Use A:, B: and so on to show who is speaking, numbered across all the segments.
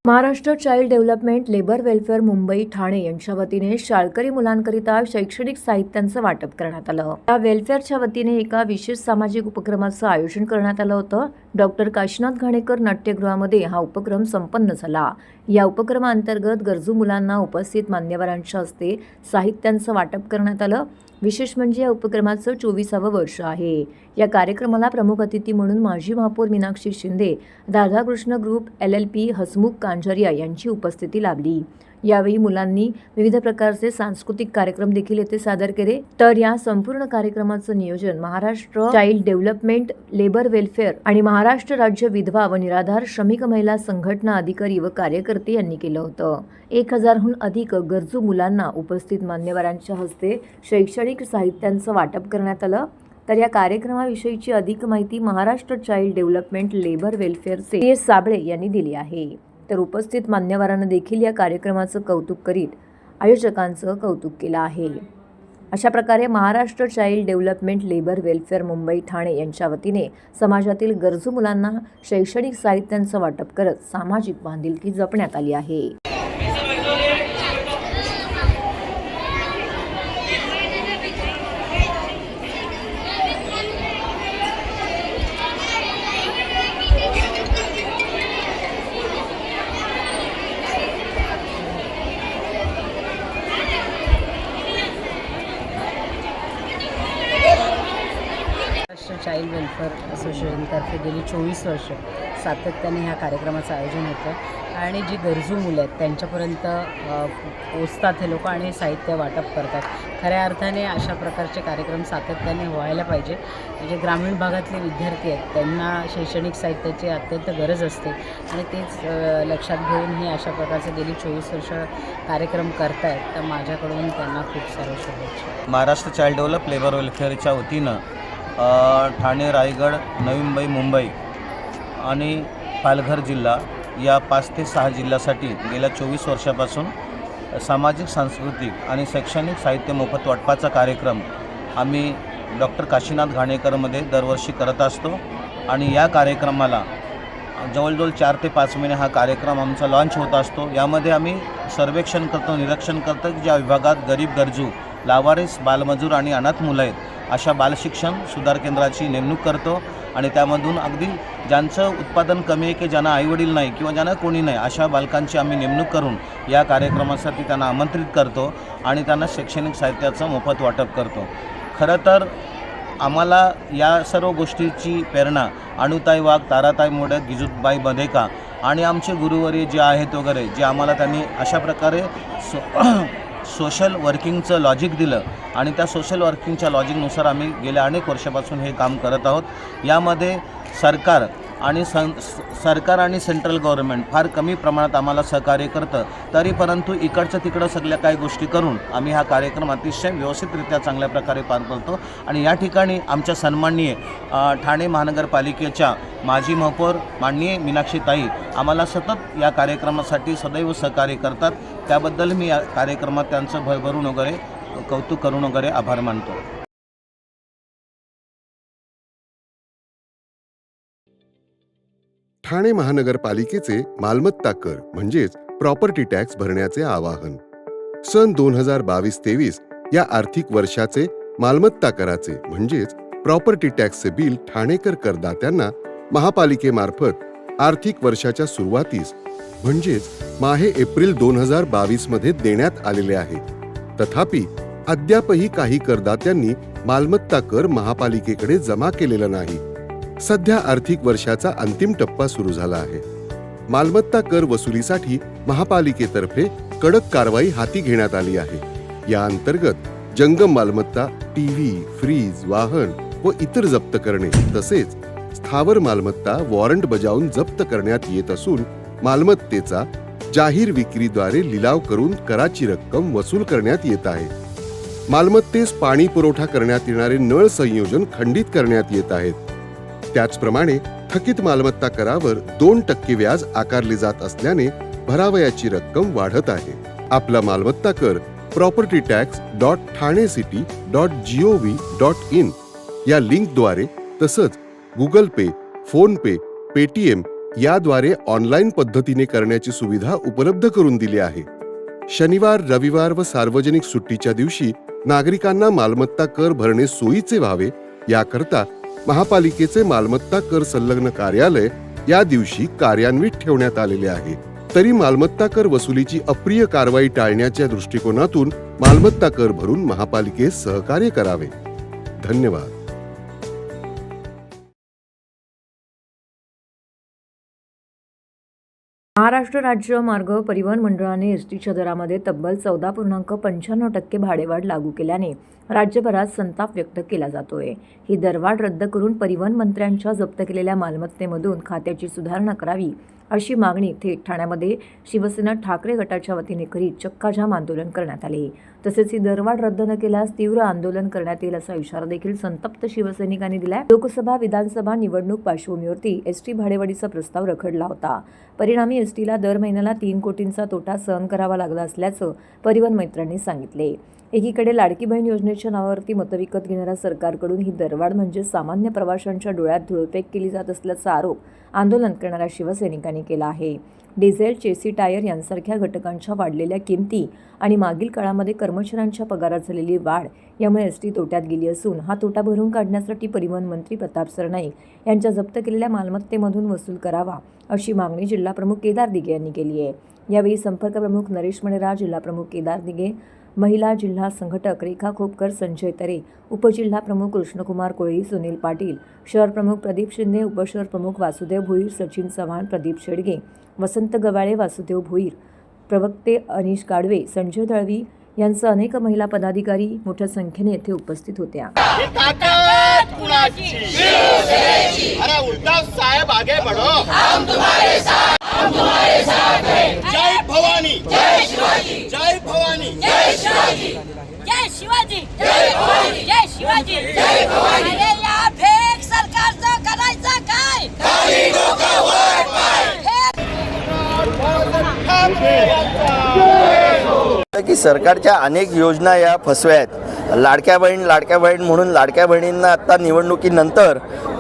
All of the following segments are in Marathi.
A: Maharashtra child development labour welfare Mumbai Thane यांच्या वतीने शाळकरी मुलांकरिता शैक्षणिक साहित्यांचं वाटप करण्यात आलं. या वेलफेअरच्या वतीने एका विशेष सामाजिक उपक्रमाचं आयोजन करण्यात आलं होतं. डॉक्टर काशीनाथ घाणेकर नाट्यगृहामध्ये हा उपक्रम संपन्न झाला. या उपक्रमाअंतर्गत गरजू मुलांना उपस्थित मान्यवरांच्या हस्ते साहित्यांचं वाटप करण्यात आलं. विशेष म्हणजे या उपक्रमाचं 24वे वर्ष आहे. या कार्यक्रमाला प्रमुख अतिथी म्हणून माजी महापौर मीनाक्षी शिंदे, राधाकृष्ण ग्रुप LLP हसमुख कांजरिया यांची उपस्थिती लाभली. यावेळी मुलांनी विविध प्रकारचे सांस्कृतिक कार्यक्रम देखील येथे सादर केले. तर या संपूर्ण कार्यक्रमाचं नियोजन Maharashtra child development labour welfare आणि महाराष्ट्र राज्य विधवा व निराधार श्रमिक महिला संघटना अधिकारी व कार्यकर्ते यांनी केलं होतं. 1000हून अधिक गरजू मुलांना उपस्थित मान्यवरांच्या हस्ते शैक्षणिक साहित्यांचं वाटप करण्यात आलं. तर या कार्यक्रमाविषयीची अधिक माहिती महाराष्ट्र चाइल्ड डेव्हलपमेंट लेबर वेलफेअरचे CS साबळे यांनी दिली आहे. तर उपस्थित मान्यवरांना देखील या कार्यक्रमाचं कौतुक करीत आयोजकांचं कौतुक केलं आहे. अशा प्रकारे Maharashtra child development labour welfare Mumbai Thane यांच्या वतीने समाजातील गरजू मुलांना शैक्षणिक साहित्यांचं वाटप करत सामाजिक बांधिलकी जपण्यात आली आहे.
B: महाराष्ट्र चाइल्ड वेलफेअर असोसिएशनतर्फे गेली 24 वर्ष सातत्याने ह्या कार्यक्रमाचं आयोजन होतं आणि जी गरजू मुलं आहेत त्यांच्यापर्यंत पोचतात हे लोक आणि साहित्य वाटप करतात. खऱ्या अर्थाने अशा प्रकारचे कार्यक्रम सातत्याने व्हायला पाहिजे. म्हणजे ग्रामीण भागातले विद्यार्थी आहेत त्यांना शैक्षणिक साहित्याची अत्यंत गरज असते आणि तेच लक्षात घेऊन हे अशा प्रकारचे गेली 24 वर्ष कार्यक्रम करतायत. तर माझ्याकडून त्यांना खूप साऱ्या शुभेच्छा.
C: महाराष्ट्र चाइल्ड डेव्हलप लेबर वेलफेअरच्या वतीनं ठाणे, रायगड, नवी मुंबई, मुंबई आणि पालघर जिल्हा या 5 ते 6 जिल्ह्यासाठी गेल्या 24 वर्षापासून सामाजिक, सांस्कृतिक आणि शैक्षणिक साहित्य मोफत वाटपाचा कार्यक्रम आम्ही डॉक्टर काशीनाथ घाणेकरमध्ये दरवर्षी करत असतो. आणि या कार्यक्रमाला जवळजवळ 4 ते 5 महिने हा कार्यक्रम आमचा लॉन्च होत असतो. यामध्ये आम्ही सर्वेक्षण करतो, निरीक्षण करतो की ज्या विभागात गरीब, गरजू, लावारिस, बालमजूर आणि अनाथ मुलं आहेत अशा बालशिक्षण सुधार केंद्राची नेमणूक करतो आणि त्यामधून अगदी ज्यांचं उत्पादन कमी आहे की ज्यांना आईवडील नाही किंवा ज्यांना कोणी नाही अशा बालकांची आम्ही नेमणूक करून या कार्यक्रमासाठी त्यांना आमंत्रित करतो आणि त्यांना शैक्षणिक साहित्याचं मोफत वाटप करतो. खरं तर आम्हाला या सर्व गोष्टीची प्रेरणा अणुताई वाघ, ताराताई मोडक, गिजूबाई बंदेका आणि आमचे गुरुवर्य जे आहेत वगैरे जे आम्हाला त्यांनी अशा प्रकारे सोशल वर्किंगचं लॉजिक दिलं आणि त्या सोशल वर्किंगच्या लॉजिकनुसार आम्ही गेल्या अनेक वर्षापासून हे काम करत आहोत. यामध्ये सरकार आणि सेंट्रल गव्हर्नमेंट फार कमी प्रमाणात आम्हाला सहकार्य करतं. तरी परंतु इकडचं तिकडं सगळ्या काही गोष्टी करून आम्ही हा कार्यक्रम अतिशय व्यवस्थितरित्या चांगल्या प्रकारे पार पडतो. आणि या ठिकाणी आमच्या सन्माननीय ठाणे महानगरपालिकेच्या माजी महापौर माननीय मीनाक्षी ताई आम्हाला सतत या कार्यक्रमासाठी सदैव सहकार्य करतात. त्याबद्दल मी या कार्यक्रमात त्यांचं भरभरून वगैरे कौतुक करून वगैरे आभार मानतो.
D: ठाणे महानगरपालिकेचे मालमत्ता कर म्हणजेच प्रॉपर्टी टॅक्स भरण्याचे आवाहन. सन 2022-23 या आर्थिक वर्षाचे मालमत्ता कराचे म्हणजेच प्रॉपर्टी टॅक्सचे बिल ठाणेकर करदात्यांना महापालिकेमार्फत आर्थिक वर्षाच्या सुरुवातीस म्हणजेच माहे एप्रिल 2022 मध्ये देण्यात आलेले आहे. तथापि अद्यापही काही करदात्यांनी मालमत्ता कर महापालिकेकडे जमा केलेला नाही. सध्या आर्थिक वर्षाचा अंतिम टप्पा सुरू झाला आहे. मालमत्ता कर वसुलीसाठी महापालिकेतर्फे कडक कारवाई हाती घेण्यात आली आहे. या अंतर्गत जंगम मालमत्ता, टीव्ही, फ्रीज, वाहन व इतर जप्त करणे तसेच स्थावर मालमत्ता वॉरंट बजावून जप्त करण्यात येत असून मालमत्तेचा जाहीर विक्रीद्वारे लिलाव करून कराची रक्कम वसूल करण्यात येत आहे. मालमत्तेस पाणी पुरवठा करण्यात येणारे नळ संयोजन खंडित करण्यात येत आहेत. त्याचप्रमाणे थकीत मालमत्ता करावर 2% व्याज आकारले जात असल्याने भरावयाची रक्कम वाढत आहे. आपला मालमत्ता कर propertytax.thanecity.gov.in या लिंकद्वारे तसंच गुगल पे, फोन पे, पेटीएम याद्वारे ऑनलाईन पद्धतीने करण्याची सुविधा उपलब्ध करून दिली आहे. शनिवार, रविवार व सार्वजनिक सुट्टीच्या दिवशी नागरिकांना मालमत्ता कर भरणे सोयीचे व्हावे याकरता महापालिकेचे मालमत्ता कर संलग्न कार्यालय या दिवशी कार्यान्वित ठेवण्यात आलेले आहे. तरी मालमत्ता कर वसुलीची अप्रिय कारवाई टाळण्याच्या दृष्टिकोनातून मालमत्ता कर भरून महापालिकेस सहकार्य करावे. धन्यवाद.
A: महाराष्ट्र राज्य मार्ग परिवहन मंडळाने एसटीच्या दरामध्ये तब्बल 14.95% भाडेवाढ लागू केल्याने राज्यभरात संताप व्यक्त केला जातोय. ही दरवाढ रद्द करून परिवहन मंत्र्यांच्या जप्त केलेल्या मालमत्तेमधून खात्याची सुधारणा करावी अशी मागणी थेट ठाण्यामध्ये शिवसेना ठाकरे गटाच्या वतीने करीत चक्काजाम आंदोलन करण्यात आले. तसेच ही दरवाढ रद्द न केल्यास तीव्र आंदोलन करण्यात येईल असा इशारा देखील संतप्त शिवसैनिकांनी दिलाय. लोकसभा विधानसभा निवडणूक पार्श्वभूमीवरती एसटी भाडेवाढीचा प्रस्ताव रखडला होता. परिणामी एसटीला दर महिन्याला 3 कोटींचा तोटा सहन करावा लागला असल्याचं परिवहन मंत्र्यांनी सांगितले. एकीकडे लाडकी बहीण योजनेच्या नावावरती मतं विकत घेणाऱ्या सरकारकडून ही दरवाढ म्हणजे सामान्य प्रवाशांच्या डोळ्यात धुळफेक केली जात असल्याचा आरोप आंदोलन करणाऱ्या शिवसैनिकांनी केला आहे. डिझेल, चेसी टायर यांसारख्या घटकांच्या वाढलेल्या किमती आणि मागील काळामध्ये कर्मचाऱ्यांच्या पगारात झालेली वाढ यामुळे एसटी तोट्यात गेली असून हा तोटा भरून काढण्यासाठी परिवहन मंत्री प्रताप सरनाईक यांच्या जप्त केलेल्या मालमत्तेमधून वसूल करावा अशी मागणी जिल्हाप्रमुख केदार दिघे यांनी केली आहे. यावेळी संपर्क प्रमुख नरेश मणेरा, जिल्हाप्रमुख केदार दिघे, महिला जिल्हा संघटक रेखा खोपकर, संजय तरे, उपजिल्हा प्रमुख कृष्णकुमार कोळी, सुनील पाटील, शहर प्रमुख प्रदीप शिंदे, उपशहर प्रमुख वासुदेव भोईर, सचिन चव्हाण, प्रदीप शेडगे, वसंत गवाळे, वासुदेव भोईर, प्रवक्ते अनिश गाडवे, संजय दळवी यांसह अनेक महिला पदाधिकारी मोठ्या संख्येने येथे उपस्थित होत्या.
E: अरे उद्धव साहेब आगे बढ़ो, हम तुम्हारे साथ हैं. जय भवानी, जय शिवाजी, जय भवानी, जय शिवाजी,
F: जय शिवाजी, जय भवानी, जय शिवाजी, जय भवानी. अरे या फेक सरकारचं करायचं काय?
E: खाली डोकं वर पाय.
G: की सरकारच्या अनेक योजना या फसव्या आहेत. लाडक्या बहीण म्हणून लाडक्या बहिणींना आता निवडणुकीनंतर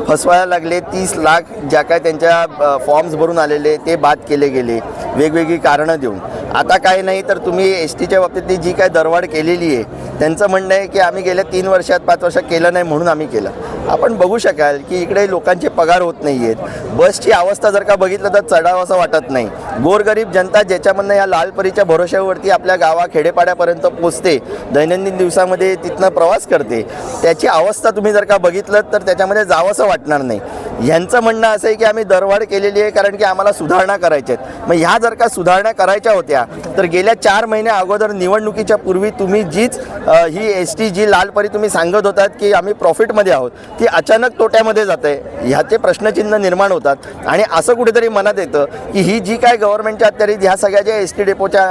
G: फसवायला लागले. 30 लाख ज्या काय त्यांच्या फॉर्म्स भरून आलेले ते बाद केले गेले वेगवेगळी कारणं देऊन. आता काय नाही तर तुम्ही एस टीच्या बाबतीतली जी काय दरवाढ केलेली आहे त्यांचं म्हणणं आहे की आम्ही गेल्या 3 वर्षात 5 वर्षात केलं नाही म्हणून आम्ही केलं. आपण बघू शकाल की इकडे लोकांचे पगार होत नाही आहेत. बसची अवस्था जर का बघितलं तर चढावं असं वाटत नाही. गोरगरीब जनता ज्याच्यामधनं या लालपरीच्या भरोश्यावरती आपल्या गावा खेडेपाड्यापर्यंत पोचते, दैनंदिन दिवसामध्ये तिथनं प्रवास करते, त्याची अवस्था तुम्ही जर का बघितलं तर त्याच्यामध्ये जावंसं वाटणार नाही. ह्यांचं म्हणणं असं आहे की आम्ही दरवाढ केलेली आहे कारण की आम्हाला सुधारणा करायच्या आहेत. मग ह्या जर का सुधारणा करायच्या होत्या तर गेल्या 4 महिन्या अगोदर निवडणुकीच्या पूर्वी तुम्ही जीच ही एस टी जी लालपरी तुम्ही सांगत होतात की आम्ही प्रॉफिटमध्ये आहोत ती अचानक तोट्यामध्ये जाते. ह्याचे प्रश्नचिन्ह निर्माण होतात आणि असं कुठेतरी मनात येतं की ही जी काय गव्हर्नमेंटच्या अखत्यारीत ह्या सगळ्या ज्या एस टी डेपोच्या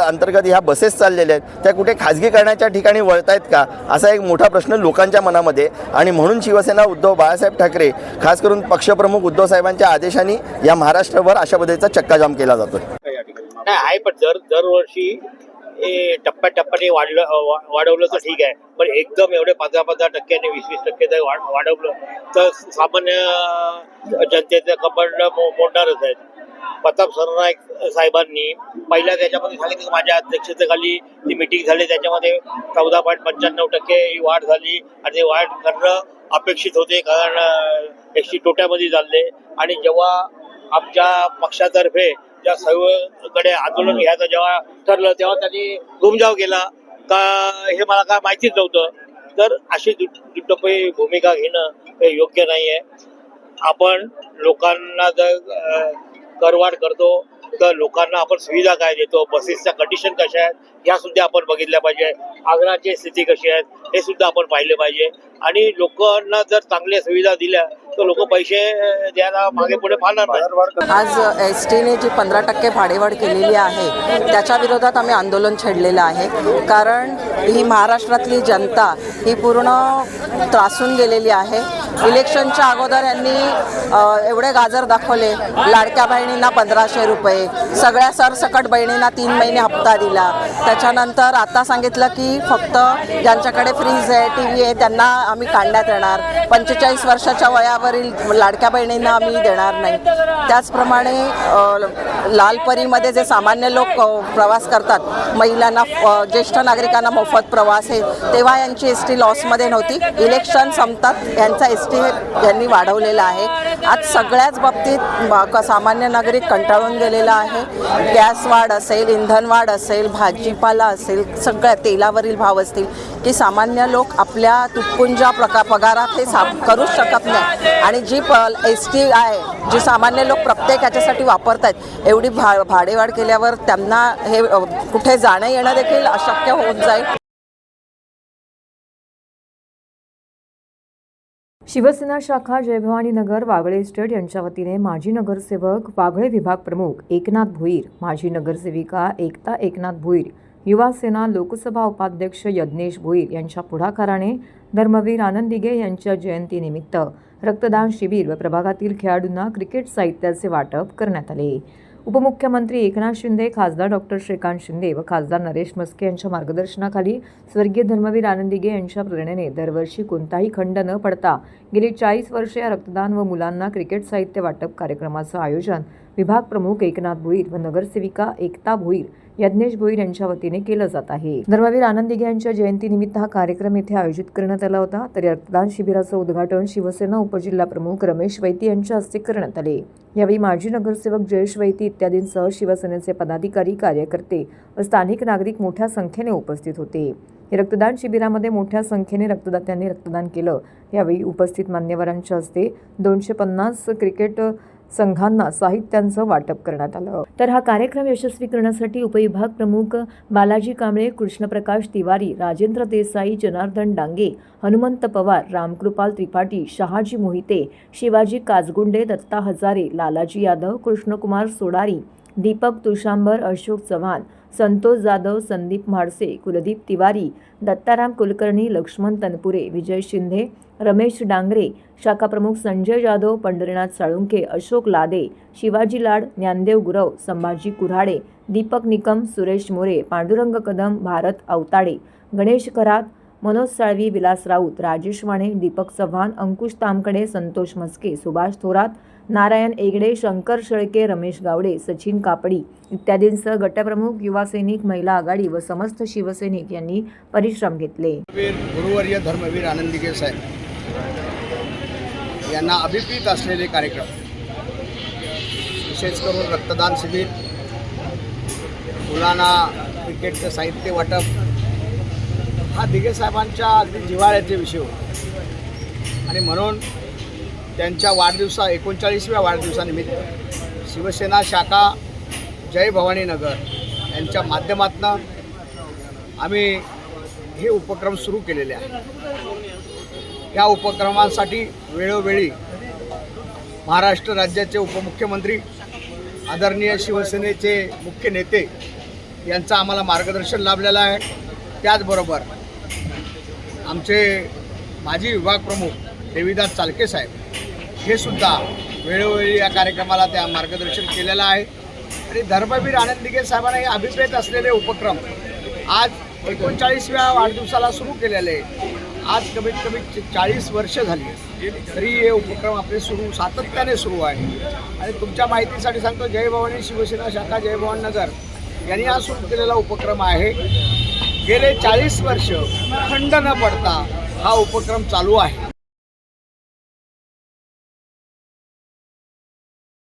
G: अंतर्गत ह्या बसेस चाललेल्या आहेत त्या कुठे खाजगीकरणाच्या ठिकाणी वळत आहेत का असा एक मोठा प्रश्न लोकांच्या मनामध्ये. आणि म्हणून शिवसेना उद्धव बाळासाहेब ठाकरे खास करून पक्षप्रमुख उद्धव साहेबांच्या आदेशाने या महाराष्ट्रभर अशा पद्धतीचा चक्काजाम केला जातो.
E: नाही आहे पण दरवर्षी टप्प्याटप्प्याने वाढवलं तर ठीक आहे, पण एकदम एवढे 15% 20% जर वाढवलं तर सामान्य जनतेचं कपड मोडणारच आहेत. प्रताप सरनाईक साहेबांनी पहिल्या त्याच्यामध्ये सांगितलं की माझ्या अध्यक्षतेखाली ती मिटिंग झाली, त्याच्यामध्ये 14.95% ही वाढ झाली आणि ते वाढ करणं अपेक्षित होते कारण एसटी तोट्यामध्ये चालले. आणि जेव्हा आमच्या पक्षातर्फे ज्या सर्वकडे आंदोलन घ्यायचं जेव्हा ठरलं तेव्हा त्यांनी घुमजाव केला का हे मला काय माहितीच नव्हतं. तर अशी दुटप्पी भूमिका घेणं हे योग्य नाही आहे. आपण लोकांना जर करवाढ करतो तर लोकांना आपण सुविधा काय देतो, बसेसच्या कंडिशन कशा आहेत ह्या सुद्धा आपण बघितल्या पाहिजे. आग्राची स्थिती कशी आहे हे सुद्धा आपण पाहिले पाहिजे. आणि लोकांना जर चांगल्या सुविधा दिल्या तर लोक पैसे द्यायला मागे पुढे पाहणार नाही.
H: आज एस टीने जी 15% भाडेवाढ केलेली आहे त्याच्या विरोधात आम्ही आंदोलन छेडलेलं आहे. कारण ही महाराष्ट्रातली जनता ही पूर्ण त्रासून गेलेली आहे. इलेक्शनच्या अगोदर यांनी एवढे गाजर दाखवले, लाडक्या बहिणींना 1500 रुपये, सगळ्या सरसकट बहिणींना 3 महिने हप्ता दिला, त्याच्यानंतर आता सांगितलं की फक्त ज्यांच्याकडे फ्रीज आहे, टी व्ही आहे त्यांना आम्ही काढण्यात येणार. 45 वर्षाच्या वयावरील लाडक्या बहिणींना आम्ही देणार नाही. त्याचप्रमाणे लालपरीमध्ये जे सामान्य लोक प्रवास करतात, महिलांना ज्येष्ठ नागरिकांना मोफत प्रवास आहे, तेव्हा यांची एस टी लॉसमध्ये नव्हती. इलेक्शन संपतात यांचा एस टी यांनी वाढवलेला आहे. आज सगळ्याच बाबतीत सामान्य नागरिक कंटाळून गेलेला आहे. गॅस वाढ असेल, इंधन वाढ असेल, भाजीपाला असेल, सगळ्या तेलावरील भाव असतील की सामान्य लोक आपल्या तुटपुंजा पगारात हे करूच शकत नाही. आणि जी एस टी आहे, जी सामान्य लोक प्रत्येक याच्यासाठी वापरत आहेत, एवढी भाडेवाढ केल्यावर त्यांना हे कुठे जाणं येणं देखील अशक्य होऊन जाईल.
A: शिवसेना शाखा जयभवानी नगर वागळे इस्टेट यांच्या वतीने माजी नगरसेवक वागळे विभाग प्रमुख एकनाथ भोईर, माजी नगरसेविका एकता एकनाथ भोईर, युवा सेना लोकसभा उपाध्यक्ष यज्ञेश भोईर यांच्या पुढाकाराने धर्मवीर आनंद दिघे यांच्या जयंतीनिमित्त रक्तदान शिबिर व प्रभागातील खेळाडूंना क्रिकेट साहित्याचे वाटप करण्यात आले. उपमुख्यमंत्री एकनाथ शिंदे, खासदार डॉक्टर श्रीकांत शिंदे व खासदार नरेश म्हस्के यांच्या मार्गदर्शनाखाली स्वर्गीय धर्मवीर आनंद दिघे यांच्या प्रेरणेने दरवर्षी कोणताही खंड न पडता गेली 40 वर्षे या रक्तदान व मुलांना क्रिकेट साहित्य वाटप कार्यक्रमाचं आयोजन विभाग प्रमुख एकनाथ भोईर व नगरसेविका एकता भोईर, यज्ञेश भोईर यांच्या वतीने केलं जात आहे. धर्मवीर आनंद दिघे यांच्या जयंतीनिमित्त हा कार्यक्रम येथे आयोजित करण्यात आला होता. तर रक्तदान शिबिराचं उद्घाटन शिवसेना उपजिल्हा प्रमुख रमेश वैती यांच्या हस्ते करण्यात आले. यावेळी माजी नगरसेवक जयेश वैती इत्यादींसह शिवसेनेचे पदाधिकारी, कार्यकर्ते व स्थानिक नागरिक मोठ्या संख्येने उपस्थित होते. या रक्तदान शिबिरामध्ये मोठ्या संख्येने रक्तदात्यांनी रक्तदान केलं. यावेळी उपस्थित मान्यवरांच्या हस्ते 250 क्रिकेट संघांना साहित्यांचं वाटप करण्यात आलं. तर हा कार्यक्रम यशस्वी करण्यासाठी उपविभाग प्रमुख बालाजी कांबळे, कृष्णप्रकाश तिवारी, राजेंद्र देसाई, जनार्दन डांगे, हनुमंत पवार, रामकृपाल त्रिपाठी, शहाजी मोहिते, शिवाजी काजगुंडे, दत्ता हजारे, लालाजी यादव, कृष्णकुमार सोडारी, दीपक तुषांबर, अशोक चव्हाण, संतोष जाधव, संदीप म्हाडसे, कुलदीप तिवारी, दत्ताराम कुलकर्णी, लक्ष्मण तनपुरे, विजय शिंदे, रमेश डांगरे, शाखा प्रमुख संजय जाधव, पंढरीनाथ साळुंखे, अशोक लादे, शिवाजी लाड, ज्ञानदेव गुरव, संभाजी कुऱ्हाडे, दीपक निकम, सुरेश मोरे, पांडुरंग कदम, भारत अवताडे, गणेश करात, मनोज साळवी, विलास राऊत, राजेश वाणे, दीपक चव्हाण, अंकुश तामकडे, संतोष म्हस्के, सुभाष थोरात, नारायण एगडे, शंकर शेळके, रमेश गावडे, सचिन कापडी इत्यादींसह गटप्रमुख, युवा सैनिक, महिला आघाडी व समस्त शिवसैनिक यांनी परिश्रम घेतले.
I: गुरुवर्य धर्मवीर आनंद दिघे साहेब यांना अभिप्रेत असलेले कार्यक्रम, विशेष करून रक्तदान शिबिर, मुलांना क्रिकेटचं साहित्य वाटप, हा दिघे साहेबांच्या अगदी जिव्हाळ्याचे विषय होते. आणि म्हणून त्यांच्या 39व्या वाढदिवसानिमित्त शिवसेना शाखा जय भवानी नगर यांच्या माध्यमातून आम्ही हे उपक्रम सुरू केलेले आहेत. या उपक्रमांसाठी वेळोवेळी महाराष्ट्र राज्याचे उपमुख्यमंत्री, आदरणीय शिवसेनेचे मुख्य नेते यांचं आम्हाला मार्गदर्शन लाभलेलं आहे. त्याचबरोबर आमचे माजी विभाग प्रमुख देवीदास चालके साहेब हे सुद्धा वेळोवेळी या कार्यक्रमाला त्या मार्गदर्शन केलेलं आहे. आणि धर्मवीर आनंद दिघे साहेबांना हे अभिप्रेत असलेले उपक्रम आज 39व्या वाढदिवसाला सुरू केलेले आहे. आज कमीत कमी 40 वर्ष झाली तरी हे उपक्रम आपले सातत्याने सुरू आहे. आणि तुमच्या माहितीसाठी सांगतो, जय भवानी शिवसेना शाखा जय भवानी नगर यांनी हा सुरू केलेला उपक्रम आहे. गेले 40 वर्ष खंड न पडता हा उपक्रम चालू आहे.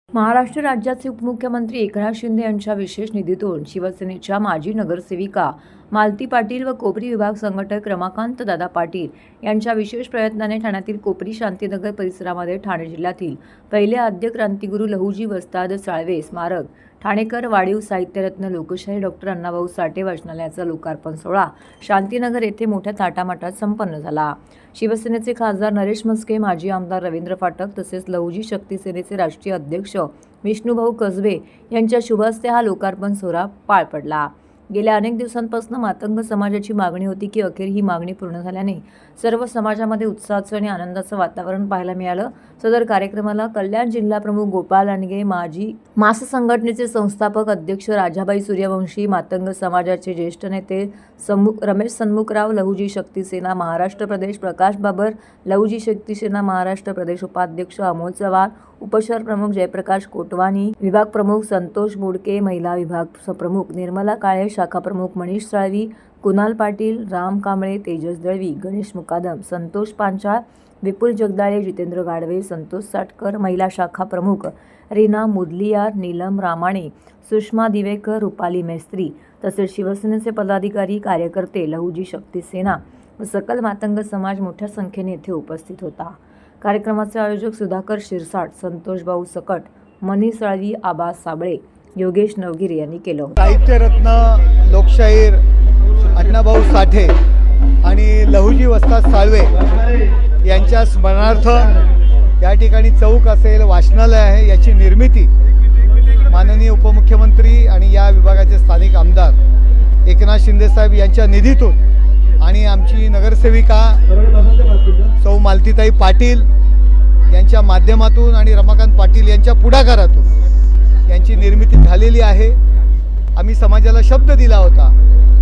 A: महाराष्ट्र राज्याचे उपमुख्यमंत्री एकनाथ शिंदे यांच्या विशेष निधीतून शिवसेनेच्या माजी नगरसेविका मालती पाटील व कोपरी विभाग संघटक रमाकांत दादा पाटील यांच्या विशेष प्रयत्नाने ठाण्यातील कोपरी शांतीनगर परिसरामध्ये ठाणे जिल्ह्यातील पहिले आद्य क्रांतिगुरू लहुजी वस्ताद साळवे स्मारक, ठाणेकर वाढीव साहित्यरत्न लोकशाही डॉक्टर अण्णाभाऊ साठे वाचनालयाचा लोकार्पण सोहळा शांतीनगर येथे मोठ्या थाटामाटात संपन्न झाला. शिवसेनेचे खासदार नरेश म्हस्के, माजी आमदार रवींद्र फाटक तसेच लहुजी शक्ती सेनेचे राष्ट्रीय अध्यक्ष विष्णुभाऊ कसबे यांच्या शुभ हस्ते हा लोकार्पण सोहळा पार पडला. गेल्या अनेक दिवसांपासून मातंग समाजाची मागणी होती की अखेर ही मागणी पूर्ण झाल्याने सर्व समाजामध्ये उत्साहाचं आणि आनंदाचं वातावरण पाहायला मिळालं. सदर कार्यक्रमाला कल्याण जिल्हा प्रमुख गोपाल लांडगे, माजी मास संघटनेचे संस्थापक अध्यक्ष राजाबाई सूर्यवंशी, मातंग समाजाचे ज्येष्ठ नेते रमेश सन्मुखराव, लहुजी शक्ती सेना महाराष्ट्र प्रदेश प्रकाश बाबर, लहुजी शक्ती सेना महाराष्ट्र प्रदेश उपाध्यक्ष अमोल चव्हाण, उपशहर प्रमुख जयप्रकाश कोटवानी, विभाग प्रमुख संतोष बोडके, महिला विभाग प्रमुख निर्मला काळे, शाखा प्रमुख मनीष साळवी, कुणाल पाटील, राम कांबळे, तेजस दळवी, गणेश मुकादम, संतोष पांचाळ, विपुल जगदाळे, जितेंद्र गाडवे, संतोष साटकर, महिला शाखा प्रमुख रीना मुदलियार, नीलम रामाणे, सुषमा दिवेकर, रुपाली मेस्त्री तसेच शिवसेनेचे पदाधिकारी, कार्यकर्ते, लहुजी शक्ती सेना व सकल मातंग समाज मोठ्या संख्येने येथे उपस्थित होता. कार्यक्रमाचे आयोजक सुधाकर शिरसाट, संतोष भाऊ सकट, मनी साळवी, आबास साबळे, योगेश नवगिरे यांनी केलं होतं.
I: साहित्यरत्न लोकशाहीर अण्णाभाऊ साठे आणि लहुजी वस्ताद साळवे यांच्या स्मरणार्थ या ठिकाणी चौक असेल, वाचनालय आहे, याची निर्मिती माननीय उपमुख्यमंत्री आणि या विभागाचे स्थानिक आमदार एकनाथ शिंदेसाहेब यांच्या निधीतून आणि आमची नगरसेविका सौ मालतीताई पाटील यांच्या माध्यमातून आणि रमाकांत पाटील यांच्या पुढाकारातून यांची निर्मिती झालेली आहे. आम्ही समाजाला शब्द दिला होता,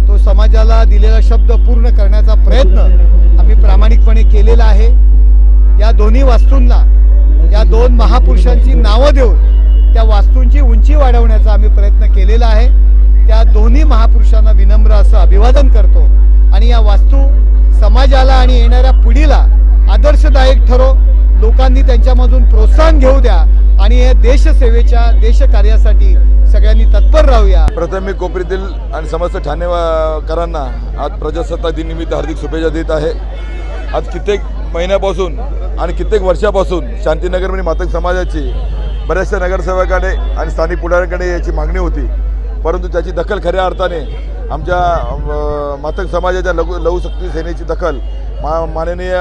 I: तो समाजाला दिलेला शब्द पूर्ण करण्याचा प्रयत्न आम्ही प्रामाणिकपणे केलेला आहे. या दोन्ही वास्तूंना या दोन महापुरुषांची नावं देऊन त्या वास्तूंची उंची वाढवण्याचा आम्ही प्रयत्न केलेला आहे. त्या दोन्ही महापुरुषांना विनम्र असं अभिवादन करतो आणि या वास्तू समाजाला आणि येणाऱ्या पिढीला आदर्शदायक ठरो. लोकांनी त्यांच्यामधून प्रोत्साहन घेऊ द्या आणि या देशसेवेच्या देशकार्यासाठी सगळ्यांनी तत्पर राहूया.
J: प्रथम मी कोपरीतील आणि समस्त ठाणेकरांना आज प्रजासत्ताक दिनानिमित्त हार्दिक शुभेच्छा देत आहे. आज कित्येक महिन्यापासून आणि कित्येक वर्षापासून शांतीनगरमध्ये मातंग समाजाची बऱ्याचशा नगरसेवकाने आणि स्थानिक पुढाऱ्यांकडे याची मागणी होती, परंतु त्याची दखल खऱ्या अर्थाने आमच्या मातंग समाजाच्या लहू शक्ती सेनेची दखल माननीय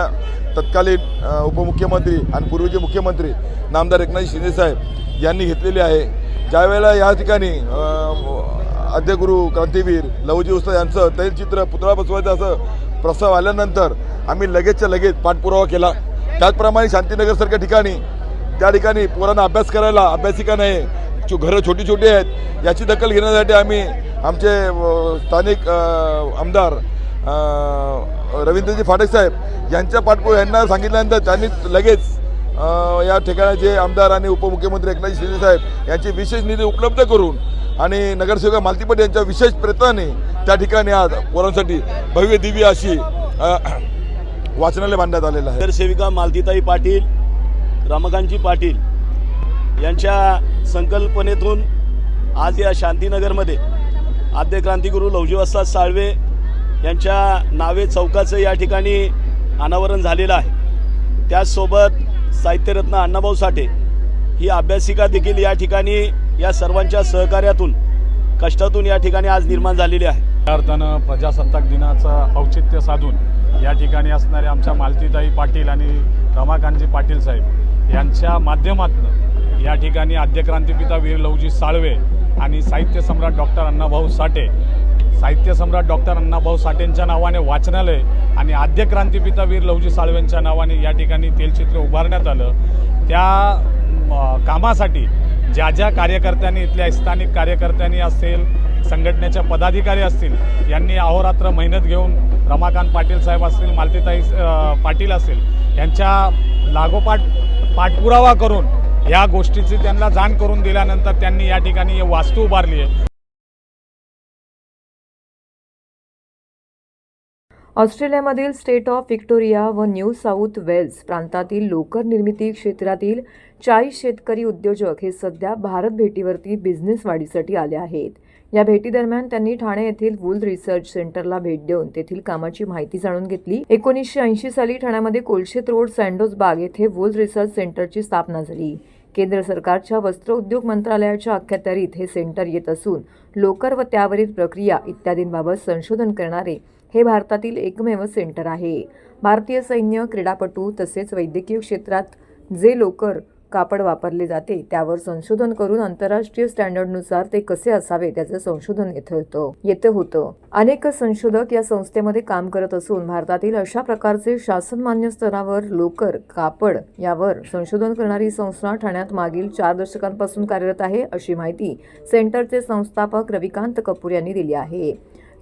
J: तत्कालीन उपमुख्यमंत्री आणि पूर्वीचे मुख्यमंत्री नामदार एकनाथ शिंदेसाहेब यांनी घेतलेली आहे. ज्यावेळेला या ठिकाणी आद्यगुरू क्रांतीवीर लहुजी वस्ताद यांचं तैलचित्र पुतळा बसवायचा असं प्रस्ताव आल्यानंतर आम्ही लगेचच्या लगेच पाठपुरावा केला. त्याचप्रमाणे शांतीनगरसारख्या ठिकाणी त्या ठिकाणी पोरांना अभ्यास करायला अभ्यासिका नाही, घरं छोटी छोटी आहेत, याची दखल घेण्यासाठी आम्ही आमचे स्थानिक आमदार रवींद्रजी फाटक साहेब यांच्या यांना सांगितल्यानंतर त्यांनी लगेच या ठिकाणाचे आमदार आणि उपमुख्यमंत्री एकनाथ शिंदे साहेब यांची विशेष निधी उपलब्ध करून आणि नगरसेवक मालतीपट यांच्या विशेष प्रयत्नाने त्या ठिकाणी आज पोरांसाठी भव्य दिव्य अशी वाचनालय बांधण्यात आलेलं आहे.
K: नगरसेविका मालतीताई पाटील, रमाकांतजी पाटील यांच्या संकल्पनेतून आज या शांतीनगरमध्ये आद्य क्रांतिगुरू लहुजी वस्ताद साळवे यांच्या नावे चौकाचं या ठिकाणी अनावरण झालेलं आहे. त्याचसोबत साहित्यरत्न अण्णाभाऊ साठे ही अभ्यासिका देखील या ठिकाणी या सर्वांच्या सहकार्यातून कष्टातून या ठिकाणी आज निर्माण झालेली आहे.
L: त्या अर्थानं प्रजासत्ताक दिनाचं औचित्य साधून या ठिकाणी असणारे आमच्या मालतीताई पाटील आणि रमाकांतजी पाटील साहेब यांच्या माध्यमातून या ठिकाणी आद्य क्रांतिपिता वीर लहुजी साळवे आणि साहित्य सम्राट डॉक्टर अण्णाभाऊ साठे, साहित्य सम्राट डॉक्टर अण्णाभाऊ साठेंच्या नावाने वाचनालय आणि आद्य क्रांतिपिता वीर लहुजी साळवेंच्या नावाने या ठिकाणी तेलचित्र उभारण्यात आलं. त्या कामासाठी ज्या ज्या कार्यकर्त्यांनी, इथल्या स्थानिक कार्यकर्त्यांनी असेल, संघटनेच्या पदाधिकारी असतील, यांनी अहोरात्र मेहनत घेऊन रमाकांत पाटील साहेब असतील, मालतीताई पाटील असेल, यांच्या लागोपाठ पाठपुरावा करून या गोष्टीची त्यांना जाण करून दिल्यानंतर त्यांनी या ठिकाणी वास्तू उभारली आहे.
A: ऑस्ट्रेलियामधील स्टेट ऑफ व्हिक्टोरिया व न्यू साऊथ वेल्स प्रांतातील लोकर निर्मिती क्षेत्रातील 40 शेतकरी उद्योजक हे सध्या भारत भेटीवरती बिझनेस वाढीसाठी आले आहेत. या भेटीदरम्यान त्यांनी ठाणे येथील वूल रिसर्च सेंटरला भेट देऊन तेथील कामाची माहिती जाणून घेतली. 1980 साली ठाण्यामध्ये कोलशेत रोड सँडोज बाग येथे वूल रिसर्च सेंटरची स्थापना झाली. केंद्र सरकारच्या वस्त्र उद्योग मंत्रालयाच्या अखत्यारीत हे सेंटर येत असून लोकर व त्यावरील प्रक्रिया इत्यादींबाबत संशोधन करणारे हे भारतातील एकमेव सेंटर आहे. भारतीय सैन्य, क्रीडापटू तसेच वैद्यकीय क्षेत्रात जे लोकर कापड वापरले जाते त्यावर संशोधन करून आंतरराष्ट्रीय स्टँडर्डनुसार ते कसे असावे त्याचे संशोधन येथे होतं. अनेक संशोधक या संस्थेमध्ये काम करत असून भारतातील अशा प्रकारचे शासनमान्य स्तरावर लोकर कापड यावर संशोधन करणारी संस्था ठाण्यात मागील 4 दशकांपासून कार्यरत आहे, अशी माहिती सेंटरचे संस्थापक रविकांत कपूर यांनी दिली आहे.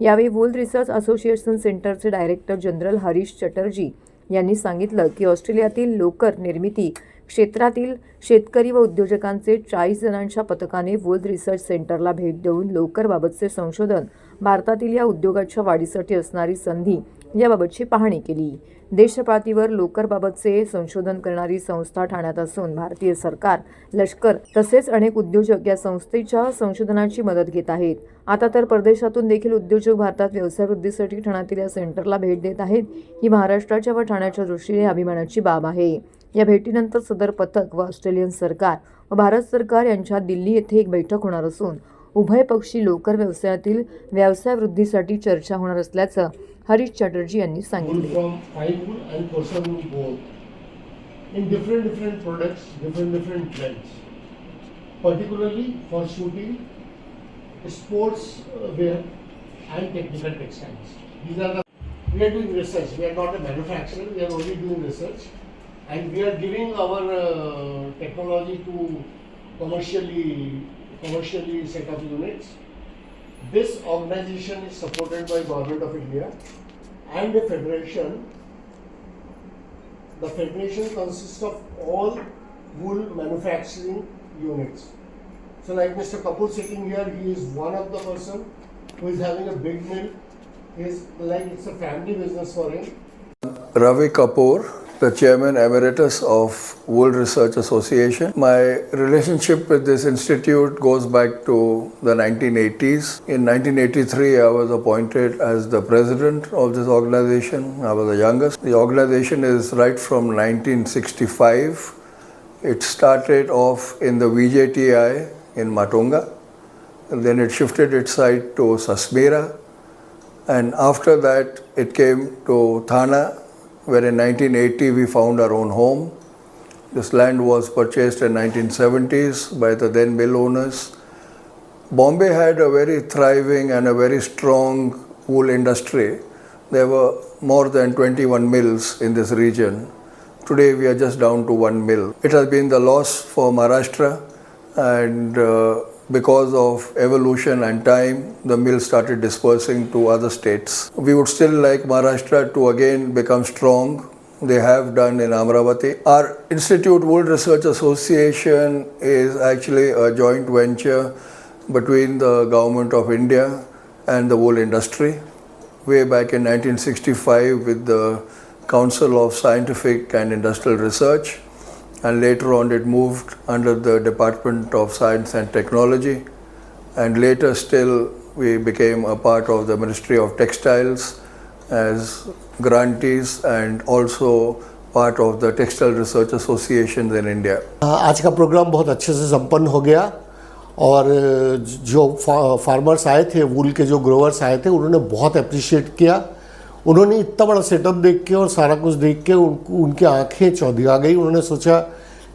A: यावेळी वूल रिसर्च असोसिएशन सेंटरचे डायरेक्टर जनरल हरीश चटर्जी यांनी सांगितलं की ऑस्ट्रेलियातील लोकर निर्मिती क्षेत्रातील शेतकरी व उद्योजकांचे 40 जणांच्या पथकाने वूल रिसर्च सेंटरला भेट देऊन लोकरबाबतचे संशोधन, भारतातील या उद्योगाच्या वाढीसाठी असणारी संधी याबाबतची पाहणी केली. देशपातळीवर लोकरबाबतचे संशोधन करणारी संस्था ठाण्यात असून भारतीय सरकार, लष्कर तसेच अनेक उद्योजक या संस्थेच्या संशोधनाची मदत घेत आहेत. आता तर परदेशातून देखील उद्योजक भारतात व्यवसाय वृद्धीसाठी ठाण्यातील या सेंटरला भेट देत आहेत. ही महाराष्ट्राच्या व ठाण्याच्या दृष्टीने अभिमानाची बाब आहे. या भेटीनंतर सदर पथक व ऑस्ट्रेलियन सरकार व भारत सरकार यांच्यात दिल्ली येथे एक बैठक होणार असून उभयपक्षी लोकर व्यवसायातील व्यवसाय वृद्धीसाठी चर्चा होणार असल्याचं हरीश चटर्जी यांनी सांगितले.
M: And we are giving our technology to commercially set up units. This organization is supported by Government of India and a federation. The federation consists of all wool manufacturing units. So like Mr. Kapoor sitting here, he is one of the person who is having a big mill. It's a family business for him.
N: Ravi Kapoor, the Chairman Emeritus of Wool Research Association. My relationship with this institute goes back to the 1980s. In 1983, I was appointed as the president of this organization. I was the youngest. The organization is right from 1965. It started off in the VJTI in Matunga. And then it shifted its site to Sasmira. And after that, it came to Thana, where in 1980 we found our own home. This land was purchased in 1970s by the then mill owners. Bombay had a very thriving and a very strong wool industry. There were more than 21 mills in this region. Today we are just down to 1 mill. It has been the loss for Maharashtra, and because of evolution and time, the mill started dispersing to other states. We would still like Maharashtra to again become strong. They have done in Amravati. Our institute, Wool Research Association, is actually a joint venture between the Government of India and the wool industry. Way back in 1965 with the Council of Scientific and Industrial Research, and later on it moved under the Department of Science and Technology, and later still we became a part of the Ministry of Textiles as grantees and also part of the Textile Research Associations in India.
M: आज का प्रोग्राम बहुत अच्छे से संपन्न हो गया, और जो फार्मर्स आए थे, वूल के जो ग्रोवर्स आए थे, उन्होंने बहुत अप्रिशिएट किया. उन्होंने इतना बड़ा सेटअप देख के और सारा कुछ देख के उनकी आंखें चौंधिया गई. उन्होंने सोचा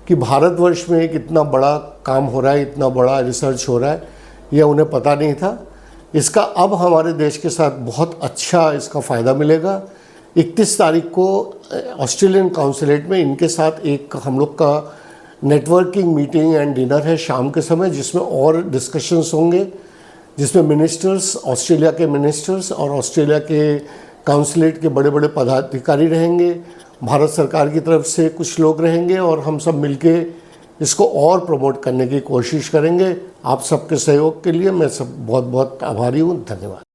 M: कि भारतवर्ष में एक इतना बड़ा काम हो रहा है, इतना बड़ा रिसर्च हो रहा है, यह उन्हें पता नहीं था. इसका अब हमारे देश के साथ बहुत अच्छा इसका फ़ायदा मिलेगा. 31 तारीख को ऑस्ट्रेलियन काउंसिलेट में इनके साथ एक हम लोग का नेटवर्किंग मीटिंग एंड डिनर है शाम के समय, जिसमें और डिस्कशंस होंगे, जिसमें मिनिस्टर्स, ऑस्ट्रेलिया के मिनिस्टर्स और ऑस्ट्रेलिया के काउंसिलेट के बड़े बड़े पदाधिकारी रहेंगे, भारत सरकार की तरफ से कुछ लोग रहेंगे, और हम सब मिलके इसको और प्रमोट करने की कोशिश करेंगे. आप सबके सहयोग के लिए मैं सब बहुत बहुत आभारी हूँ. धन्यवाद.